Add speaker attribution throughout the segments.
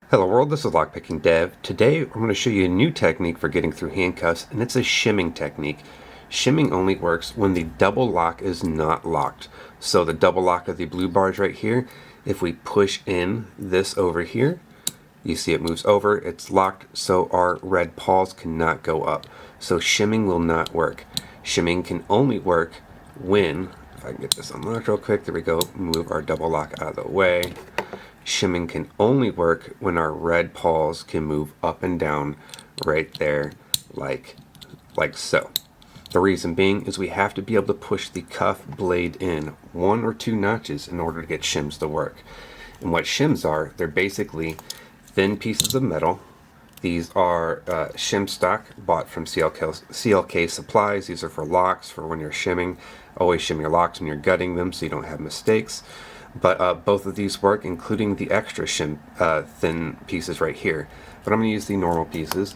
Speaker 1: Hello world, this is Lockpicking Dev. Today I'm going to show you a new technique for getting through handcuffs, and it's a shimming technique. Shimming only works when the double lock is not locked. So the double lock of the blue bars right here, if we push in this over here, you see it moves over, it's locked, so our red pawls cannot go up. So shimming will not work. Shimming can only work when, if I can get this unlocked real quick, there we go, move our double lock out of the way. Shimming can only work when our red pawls can move up and down right there like so. The reason being is we have to be able to push the cuff blade in 1 or 2 notches in order to get shims to work. And what shims are, they're basically thin pieces of metal. These are shim stock bought from CLK supplies. These are for locks, for when you're shimming. Always shim your locks when you're gutting them so you don't have mistakes. But both of these work, including the extra shim thin pieces right here. But I'm going to use the normal pieces.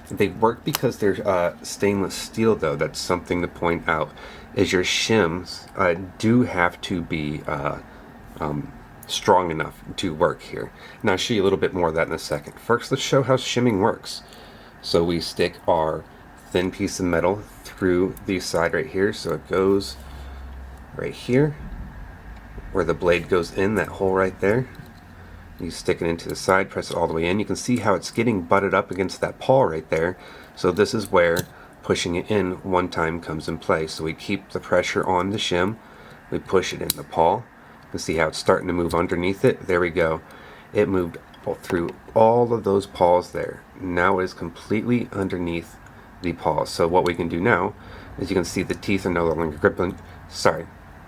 Speaker 1: They work because they're stainless steel, though. That's something to point out, is your shims do have to be strong enough to work here. And I'll show you a little bit more of that in a second. First, let's show how shimming works. So we stick our thin piece of metal through the side right here. So it goes right here, where the blade goes in, that hole right there. You stick it into the side, press it all the way in. You can see how it's getting butted up against that pawl right there. So this is where pushing it in one time comes in play. So we keep the pressure on the shim, we push it in the pawl. You can see how it's starting to move underneath it. There we go. It moved through all of those pawls there. Now it is completely underneath the pawl. So what we can do now is, you can see the teeth are no longer gripping.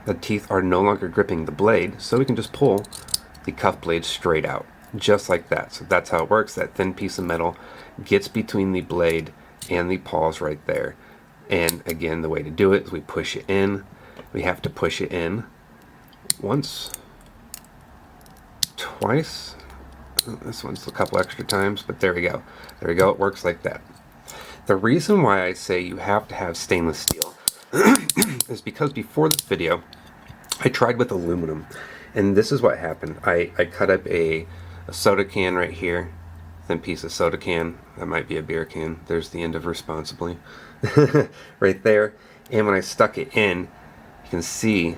Speaker 1: The teeth are no longer gripping the blade, so we can just pull the cuff blade straight out, just like that. So that's how it works. That thin piece of metal gets between the blade and the pawls right there. And again, the way to do it is we push it in. We have to push it in once, twice. This one's a couple extra times, but there we go. There we go. It works like that. The reason why I say you have to have stainless steel is because before this video, I tried with aluminum, and this is what happened. I cut up a soda can right here, thin piece of soda can. That might be a beer can. There's the end of responsibly. Right there. And when I stuck it in, you can see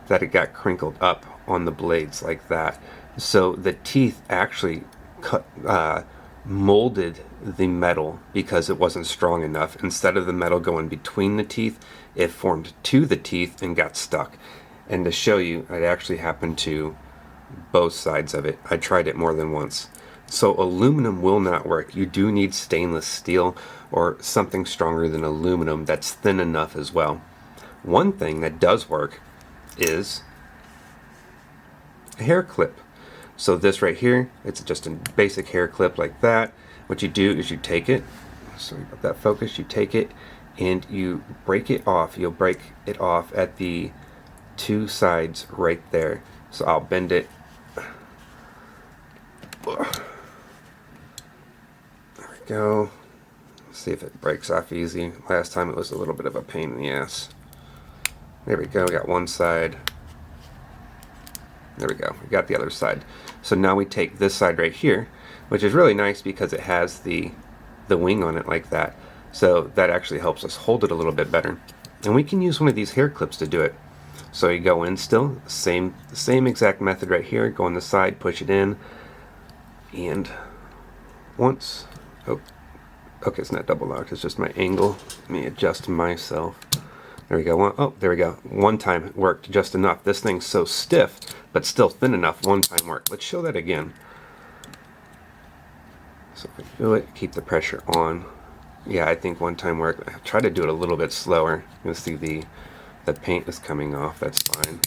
Speaker 1: that it got crinkled up on the blades like that. So the teeth actually molded the metal because it wasn't strong enough. Instead of the metal going between the teeth, it formed to the teeth and got stuck. And to show you, it actually happened to both sides of it. I tried it more than once. So aluminum will not work. You do need stainless steel or something stronger than aluminum that's thin enough as well. One thing that does work is a hair clip. So this right here, it's just a basic hair clip like that. What you do is you take it, sorry about that focus, you take it and you break it off. You'll break it off at the 2 sides right there. So I'll bend it. There we go. Let's see if it breaks off easy. Last time it was a little bit of a pain in the ass. There we go. We got one side. There we go. We got the other side. So now we take this side right here, which is really nice because it has the wing on it like that. So that actually helps us hold it a little bit better. And we can use one of these hair clips to do it. So you go in still, same exact method right here. Go on the side, push it in, and once. Oh, okay, it's not double locked. It's just my angle. Let me adjust myself. There we go. Oh, there we go. One time it worked just enough. This thing's so stiff, but still thin enough. One time worked. Let's show that again. So if we do it, keep the pressure on. Yeah, I think one time worked. I'll try to do it a little bit slower. You'll see the paint is coming off. That's fine.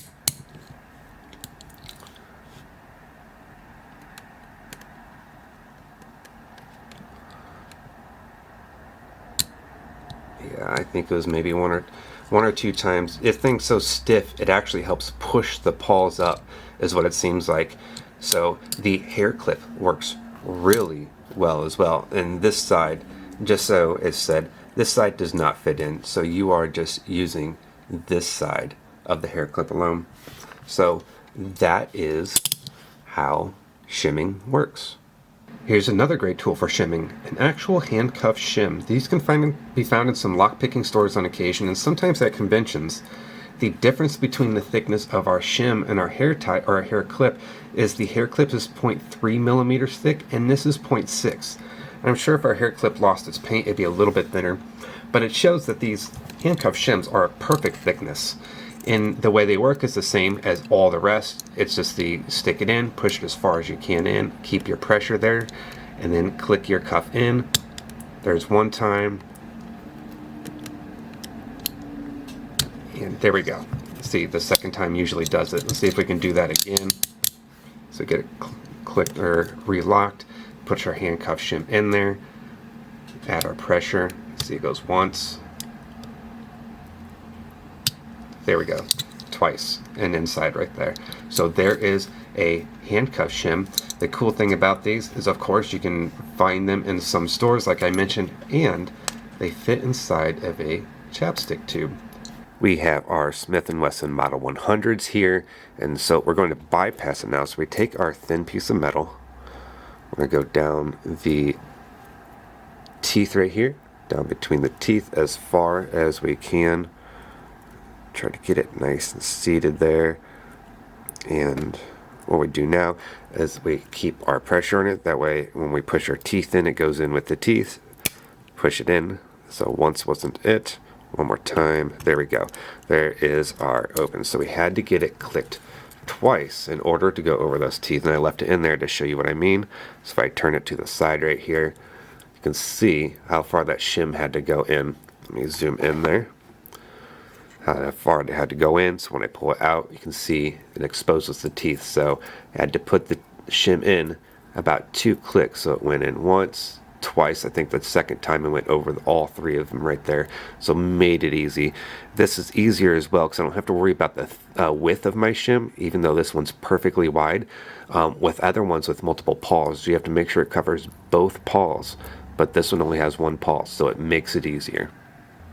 Speaker 1: Yeah, I think it was maybe one or two times. If thing's so stiff, it actually helps push the pawls up, is what it seems like. So the hair clip works really well as well. And this side, just so it's said, this side does not fit in. So you are just using this side of the hair clip alone. So that is how shimming works. Here's another great tool for shimming, an actual handcuff shim. These can be found in some lockpicking stores on occasion and sometimes at conventions. The difference between the thickness of our shim and our hair tie or our hair clip is the hair clip is 0.3 millimeters thick and this is 0.6. And I'm sure if our hair clip lost its paint, it'd be a little bit thinner, but it shows that these handcuff shims are a perfect thickness. And the way they work is the same as all the rest. It's just the stick it in, push it as far as you can in, keep your pressure there, and then click your cuff in. There's one time. And there we go. See, the second time usually does it. Let's see if we can do that again. So get it clicked or relocked. Put our handcuff shim in there. Add our pressure. See, it goes once. There we go, twice, and inside right there. So there is a handcuff shim. The cool thing about these is, of course, you can find them in some stores, like I mentioned, and they fit inside of a chapstick tube. We have our Smith Wesson Model 100s here, and so we're going to bypass it now. So we take our thin piece of metal, we're going to go down the teeth right here, down between the teeth as far as we can. Try to get it nice and seated there, and what we do now is we keep our pressure on it. That way when we push our teeth in, it goes in with the teeth. Push it in. So once wasn't it. One more time. There we go. There is our open. So we had to get it clicked twice in order to go over those teeth, and I left it in there to show you what I mean. So if I turn it to the side right here, you can see how far that shim had to go in. Let me zoom in there. How far it had to go in, so when I pull it out, you can see it exposes the teeth. So I had to put the shim in about 2 clicks. So it went in once, twice. I think the second time it went over all 3 of them right there. So made it easy. This is easier as well because I don't have to worry about the width of my shim, even though this one's perfectly wide. With other ones with multiple pawls, you have to make sure it covers both pawls, but this one only has one pawl, so it makes it easier.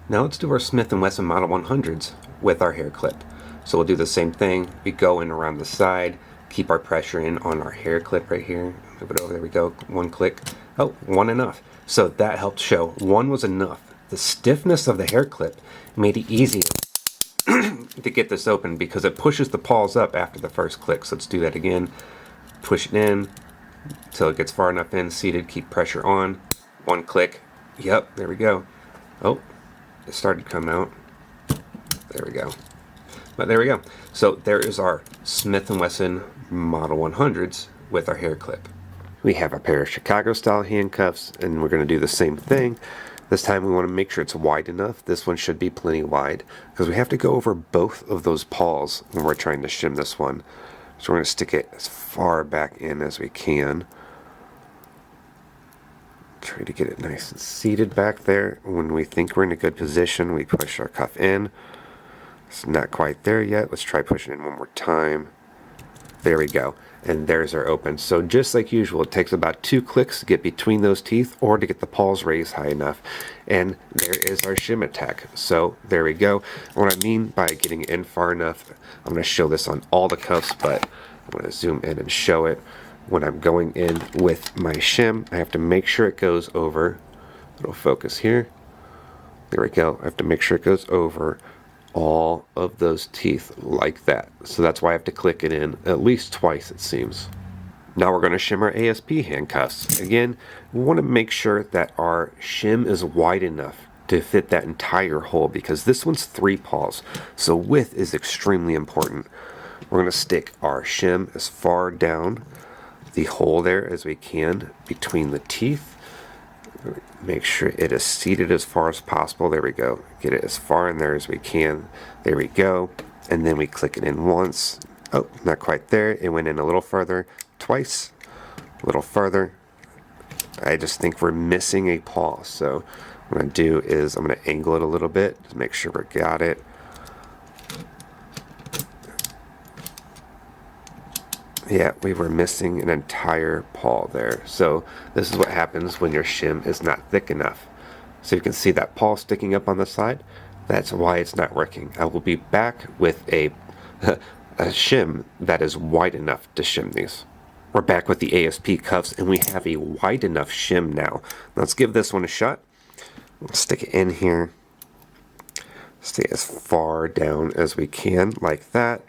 Speaker 1: Now let's do our Smith & Wesson Model 100s with our hair clip. So we'll do the same thing. We go in around the side, keep our pressure in on our hair clip right here. Move it over, there we go, 1 click. Oh, 1 enough. So that helped show 1 was enough. The stiffness of the hair clip made it easier to get this open because it pushes the pawls up after the first click. So let's do that again. Push it in until it gets far enough in, seated, keep pressure on. 1 click. Yep, there we go. Oh. It started coming out. There we go. But there we go. So there is our Smith & Wesson Model 100s with our hair clip. We have a pair of Chicago style handcuffs, and we're going to do the same thing. This time we want to make sure it's wide enough. This one should be plenty wide because we have to go over both of those pawls when we're trying to shim this one. So we're going to stick it as far back in as we can. Try to get it nice and seated back there. When we think we're in a good position, we push our cuff in. It's not quite there yet. Let's try pushing in one more time. There we go. And there's our open. So just like usual, it takes about 2 clicks to get between those teeth or to get the pawls raised high enough. And there is our shim attack. So there we go. What I mean by getting in far enough, I'm going to show this on all the cuffs, but I'm going to zoom in and show it. When I'm going in with my shim, I have to make sure it goes over. It'll focus here. There we go. I have to make sure it goes over all of those teeth like that. So that's why I have to click it in at least twice, it seems. Now we're going to shim our ASP handcuffs. Again, we want to make sure that our shim is wide enough to fit that entire hole because this one's 3 pawls. So width is extremely important. We're going to stick our shim as far down the hole there as we can between the teeth. Make sure it is seated as far as possible. There we go. Get it as far in there as we can. There we go. And then we click it in once. Oh, not quite there. It went in a little further. Twice. A little further. I just think we're missing a paw. So what I'm going to do is I'm going to angle it a little bit to make sure we got it. Yeah, we were missing an entire paw there. So this is what happens when your shim is not thick enough. So you can see that paw sticking up on the side. That's why it's not working. I will be back with a shim that is wide enough to shim these. We're back with the ASP cuffs, and we have a wide enough shim now. Let's give this one a shot. We'll stick it in here. Stay as far down as we can, like that.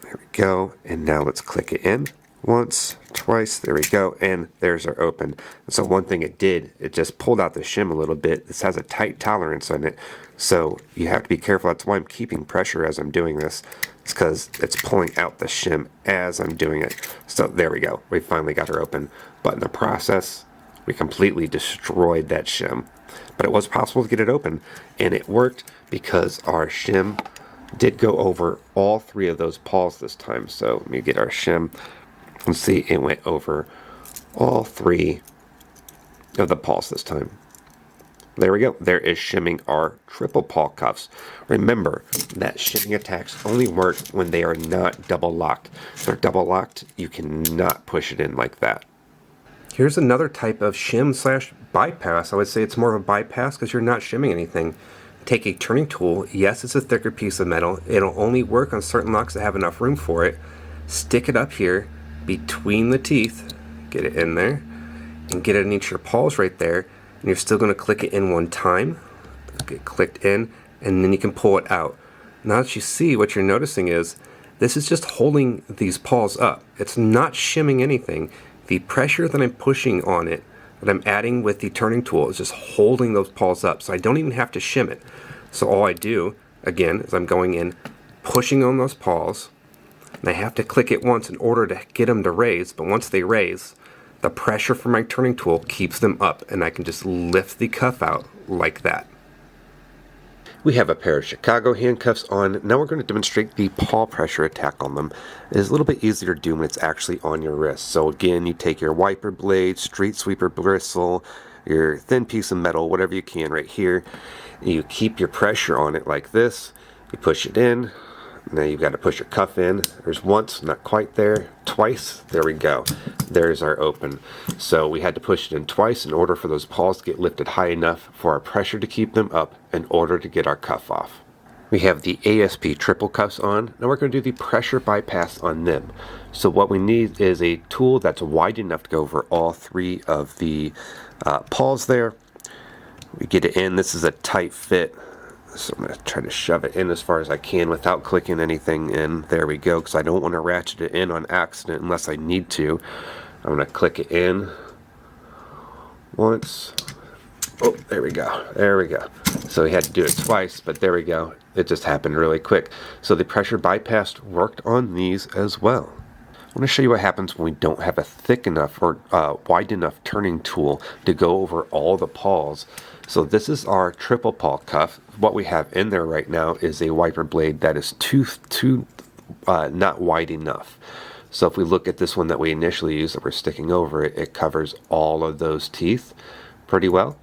Speaker 1: There we go. And now let's click it in. Once, twice, there we go, and there's our open. So one thing it did, it just pulled out the shim a little bit. This has a tight tolerance on it, so you have to be careful. That's why I'm keeping pressure as I'm doing this. It's because it's pulling out the shim as I'm doing it. So there we go. We finally got her open. But in the process, we completely destroyed that shim. But it was possible to get it open, and it worked because our shim did go over all three of those pawls this time. So let me get our shim. And see, it went over all three of the pawls this time. There we go. There is shimming our triple paw cuffs. Remember that shimming attacks only work when they are not double locked. If they're double locked, you cannot push it in like that. Here's another type of shim slash bypass. I would say it's more of a bypass because you're not shimming anything. Take a turning tool. Yes, it's a thicker piece of metal. It'll only work on certain locks that have enough room for it. Stick it up here between the teeth, get it in there, and get it in each of your paws right there, and you're still going to click it in one time, get clicked in, and then you can pull it out. Now that you see, what you're noticing is this is just holding these paws up. It's not shimming anything. The pressure that I'm pushing on it, that I'm adding with the turning tool, is just holding those paws up, so I don't even have to shim it. So all I do, again, is I'm going in, pushing on those paws, and I have to click it once in order to get them to raise, but once they raise, the pressure from my turning tool keeps them up, and I can just lift the cuff out like that. We have a pair of Chicago handcuffs on. Now we're going to demonstrate the paw pressure attack on them. It is a little bit easier to do when it's actually on your wrist. So again, you take your wiper blade, street sweeper bristle, your thin piece of metal, whatever you can right here. You keep your pressure on it like this. You push it in. Now you've got to push your cuff in. There's once, not quite there. Twice, there we go. There's our open. So we had to push it in twice in order for those paws to get lifted high enough for our pressure to keep them up in order to get our cuff off. We have the ASP triple cuffs on. Now we're going to do the pressure bypass on them. So what we need is a tool that's wide enough to go over all three of the paws there. We get it in. This is a tight fit. So I'm going to try to shove it in as far as I can without clicking anything in. There we go, because I don't want to ratchet it in on accident unless I need to. I'm going to click it in once. Oh, there we go. There we go. So we had to do it twice, but there we go. It just happened really quick. So the pressure bypass worked on these as well. I want to show you what happens when we don't have a thick enough or wide enough turning tool to go over all the paws. So this is our triple paw cuff. What we have in there right now is a wiper blade that is not wide enough. So if we look at this one that we initially used that we're sticking over it, it covers all of those teeth pretty well.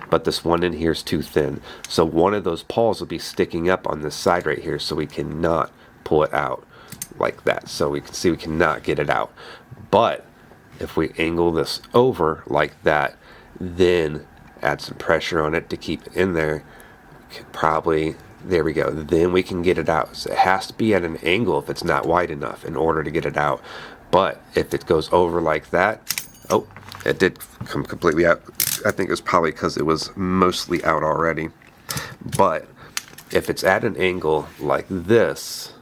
Speaker 1: But this one in here is too thin. So one of those paws will be sticking up on this side right here, so we cannot pull it out like that. So we can see we cannot get it out. But if we angle this over like that, then add some pressure on it to keep it in there, probably, there we go, then we can get it out. So it has to be at an angle if it's not wide enough in order to get it out. But if it goes over like that, oh, it did come completely out. I think it's probably because it was mostly out already. But if it's at an angle like this,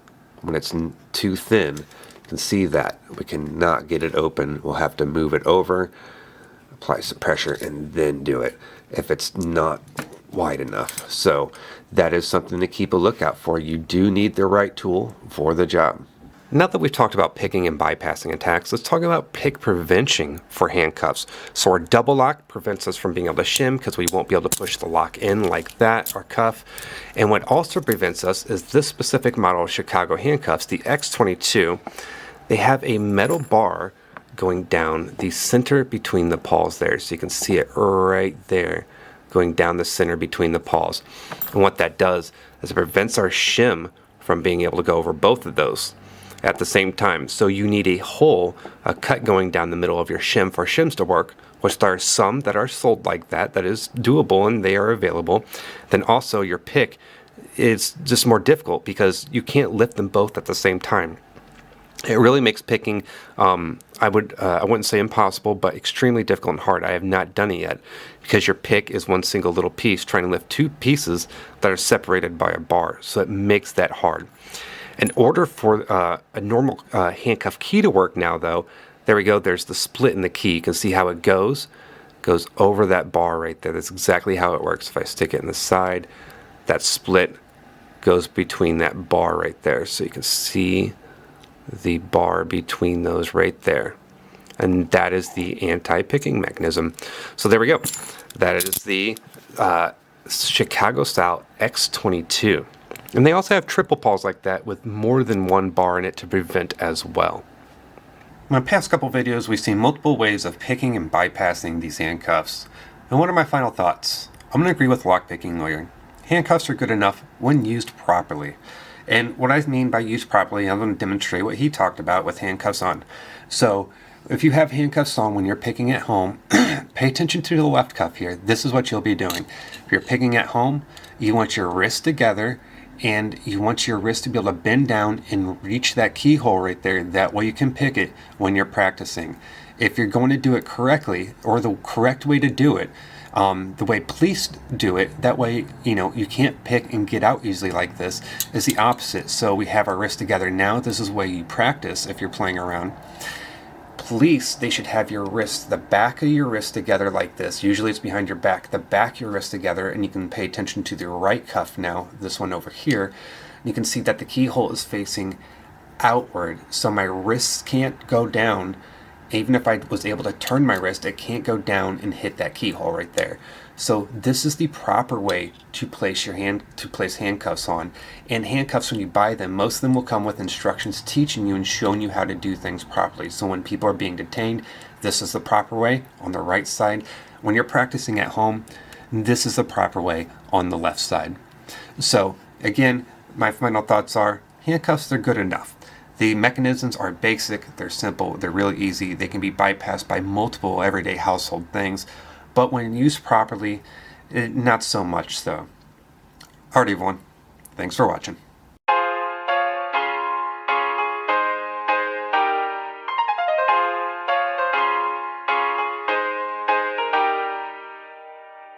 Speaker 1: when it's too thin, you can see that we cannot get it open. We'll have to move it over, apply some pressure, and then do it if it's not wide enough. So that is something to keep a lookout for. You do need the right tool for the job. Now that we've talked about picking and bypassing attacks, let's talk about pick prevention for handcuffs. So our double lock prevents us from being able to shim because we won't be able to push the lock in like that, our cuff. And what also prevents us is this specific model of Chicago handcuffs, the X22. They have a metal bar going down the center between the paws there. So you can see it right there going down the center between the paws. And what that does is it prevents our shim from being able to go over both of those at the same time. So you need a hole, a cut going down the middle of your shim for shims to work, which there are some that are sold like that. That is doable and they are available. Then also your pick is just more difficult because you can't lift them both at the same time. It really makes picking, I wouldn't say impossible, but extremely difficult and hard. I have not done it yet because your pick is one single little piece trying to lift two pieces that are separated by a bar. So it makes that hard. In order for a normal handcuff key to work now, though, there we go. There's the split in the key. You can see how it goes over that bar right there. That's exactly how it works. If I stick it in the side, that split goes between that bar right there. So you can see the bar between those right there, and that is the anti-picking mechanism. So there we go. That is the Chicago style X22, and they also have triple Pawls like that with more than one bar in it to prevent as well. In my past couple videos, we've seen multiple ways of picking and bypassing these handcuffs, and what are my final thoughts? I'm going to agree with Lockpicking Lawyer. Handcuffs are good enough when used properly. And what I mean by used properly, I'm going to demonstrate what he talked about with handcuffs on. So if you have handcuffs on when you're picking at home, pay attention to the left cuff here. This is what you'll be doing. If you're picking at home, you want your wrists together, and you want your wrist to be able to bend down and reach that keyhole right there. That way you can pick it when you're practicing. If you're going to do it correctly, or the correct way to do it, the way police do it, that way, you can't pick and get out easily like this, is the opposite. So we have our wrists together now. This is the way you practice if you're playing around. Police, they should have your wrists, the back of your wrist together like this. Usually it's behind your back, the back of your wrist together, and you can pay attention to the right cuff now, this one over here. You can see that the keyhole is facing outward, so my wrists can't go down. Even if I was able to turn my wrist, it can't go down and hit that keyhole right there. So this is the proper way to place handcuffs on. And handcuffs, when you buy them, most of them will come with instructions teaching you and showing you how to do things properly. So when people are being detained, this is the proper way on the right side. When you're practicing at home, this is the proper way on the left side. So again, my final thoughts are handcuffs, they're good enough. The mechanisms are basic, they're simple, they're really easy, they can be bypassed by multiple everyday household things, but when used properly, not so much so. Alright everyone, thanks for watching.